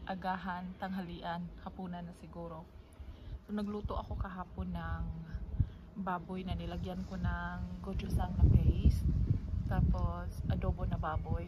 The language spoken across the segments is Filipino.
agahan, tanghalian, hapunan na siguro. So nagluto ako kahapon ng baboy na nilagyan ko ng gochujang na paste, tapos adobo na baboy,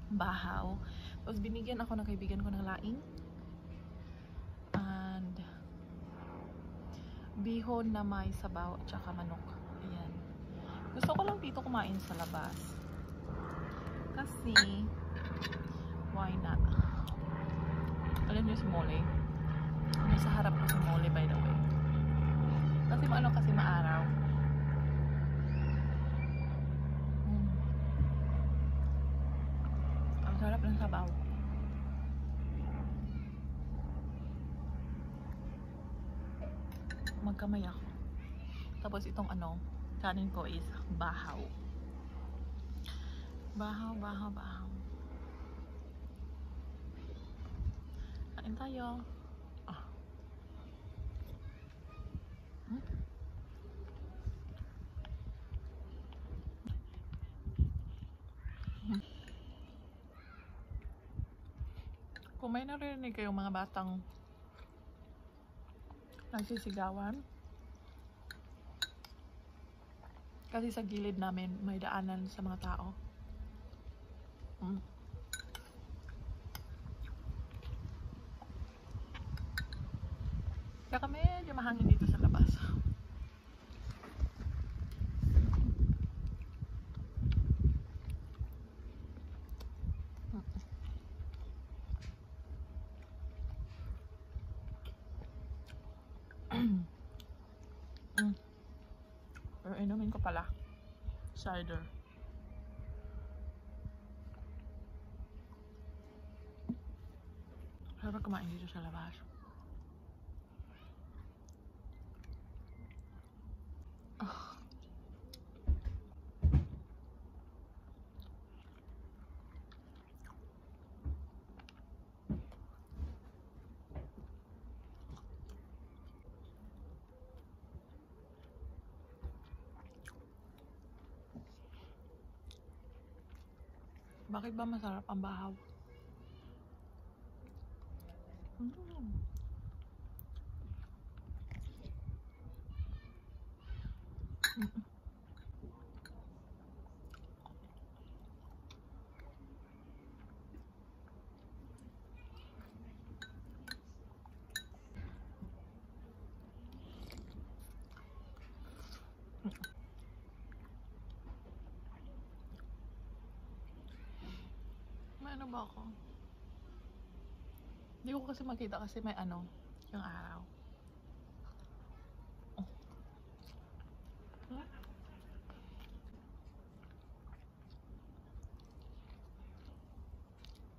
bahaw. Tapos binigyan ako ng kaibigan ko ng laing and bihon na may sabaw at saka manok. Ayan. Gusto ko lang dito kumain sa labas kasi why not? Alam niyo si Mole? Nasa harap ko si Mole, by the way. Kasi kasi maaraw. Ang sarap ng sabaw. Magkamay ako. Tapos itong kanin ko is bahaw. Bahaw. Kain tayo. Kung may narinig kayong mga batang nagsisigawan, kasi sa gilid namin may daanan sa mga tao. Kaya medyo mahangin dito sa labas. Pero inumin ko pala cider. Sarap kumain dito sa labas. Bakit ba masarap ang bahaw? May ano ba ako? Hindi ko kasi makita kasi may yung araw.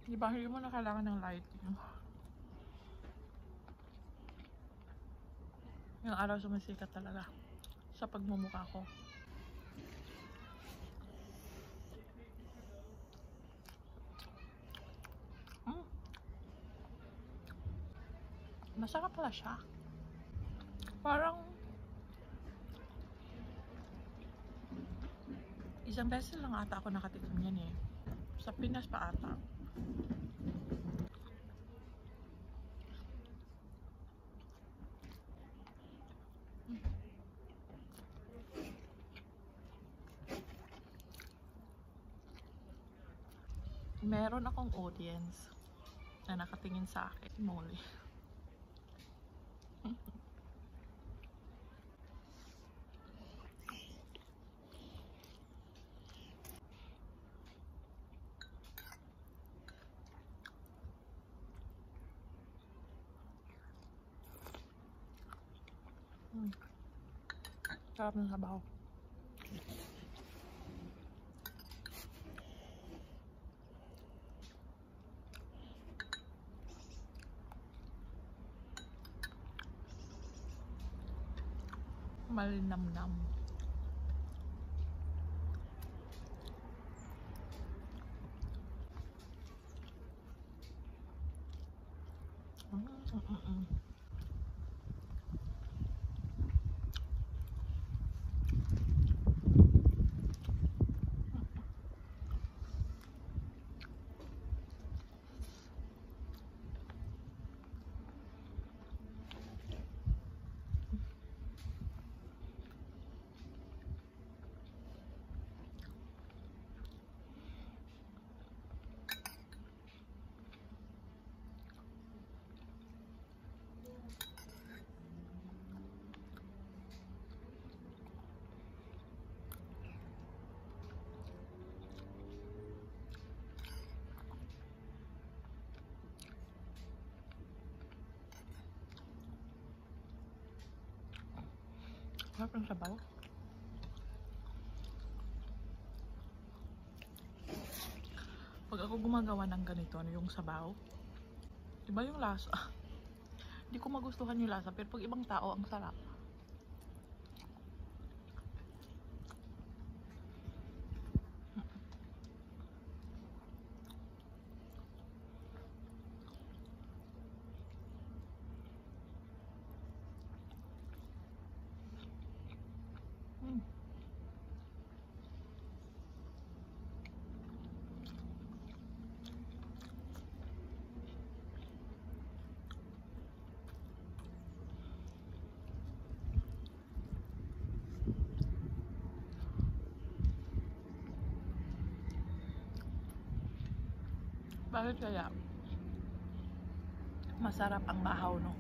Diba, hindi mo na kailangan ng lighting. Yung araw sumisikat talaga sa pagmumukha ko. Masarap pala siya. Parang isang beses lang ata ako nakatikim yan eh. Sa Pinas pa ata. Meron akong audience na nakatingin sa akin. Mole. Sarap ng sabaw. Malinamnam. Sarap ng sabaw. Pag ako gumagawa ng ganito, ano yung sabaw, iba yung lasa. Hindi ko magustuhan yung lasa, pero pag ibang tao, ang sarap. Bakit kaya masarap ang bahaw, no?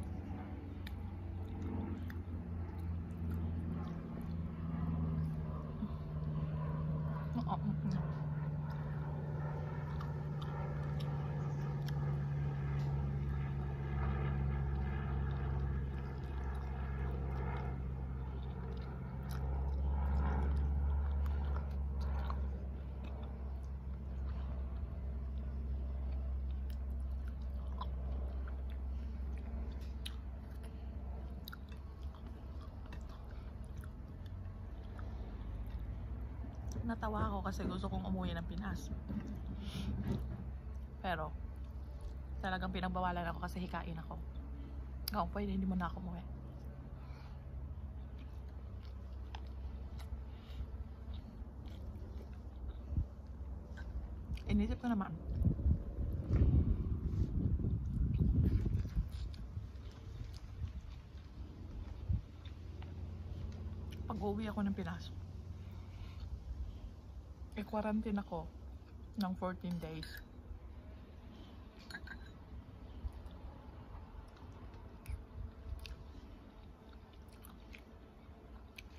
Natawa ako kasi gusto kong umuwi ng Pinas. Pero, talagang pinagbawalan ako kasi hikain ako. Kung pwede, hindi mo na ako umuwi. Inisip ko naman. Pag-uwi ako ng Pinas, quarantine ako ng 14 days.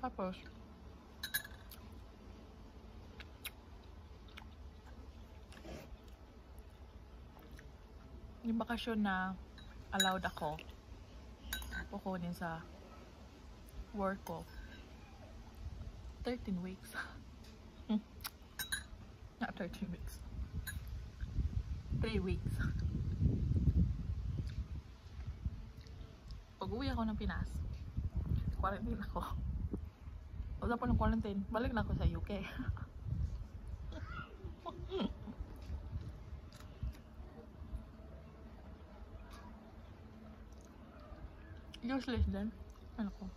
Tapos, yung bakasyon na allowed ako kukunin sa work ko, 13 weeks. Not 13 weeks. 3 weeks. Pag-uwi ako ng Pinas, quarantine ako. Wala po ng quarantine, balik na ako sa UK. Useless din. Ano ko?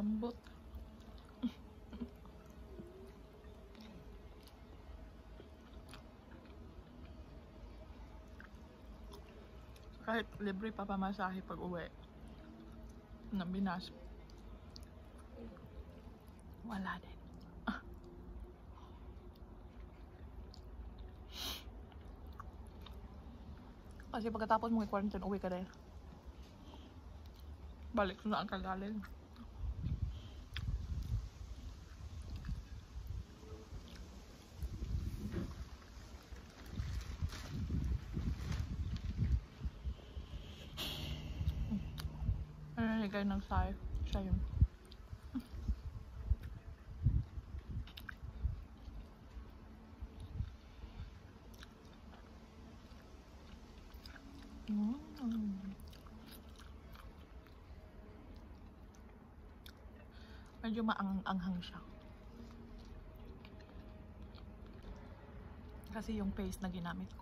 Ambot. Kahit libre pa pamasahe pag uwi ng Pinas, wala din. Kasi pagkatapos mong i-quarantine, uwi ka din. Balik na ang kagaling. Nangyayagay ng sayo. Siya yun. Medyo maanghang siya. Kasi yung paste na ginamit ko.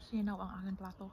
Sinaw ang aking plato.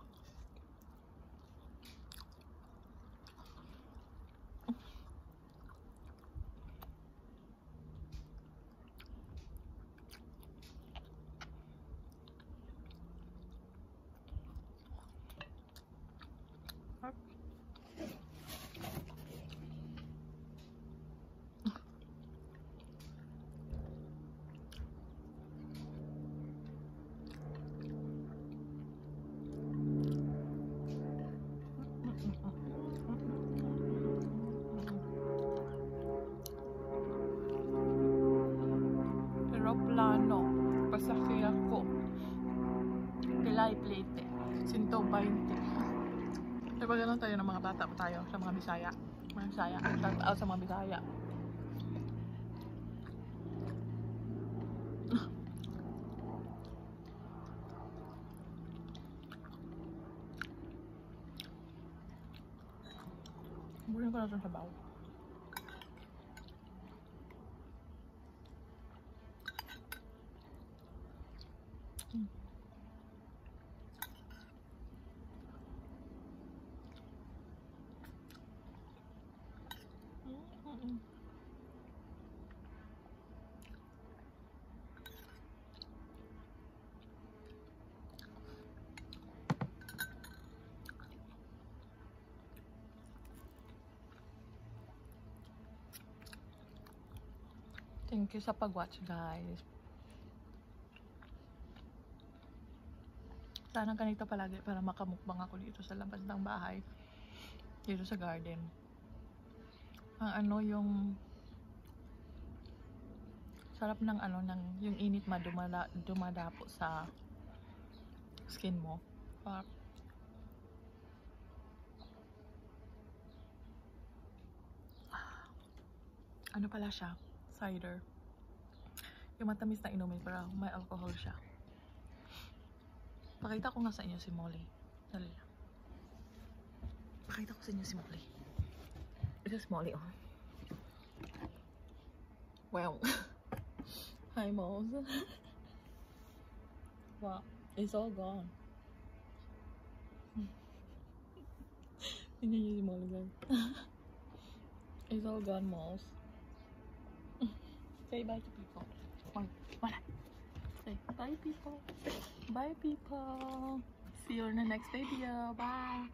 plano. Pasakyan ko. Pilay plate. 120. Diba ganun tayo ng mga bata pa tayo sa mga Bisaya. Mga Bisaya. Shout sa mga Bisaya. Bunin ko na ito sa baw. Thank you sa pag-watch, guys. Sana ganito palagi para makamukbang ako dito sa labas ng bahay. Dito sa garden. Ang ano yung sarap ng ano ng yung init dumadapo sa skin mo. Ano pala siya? Cider. Yung matamis na inumin pero may alcohol siya. Pakita ko nga sa inyo si Molly. Dali lang. Pakita ko sa inyo si Molly. Ito si Molly, oh. Wow. Hi, Moles. Wow. It's all gone. Tingnan niyo si Molly, guys. It's all gone, Moles. Say bye to people. Wala. Say bye, people. Bye, people. See you in the next video. Bye.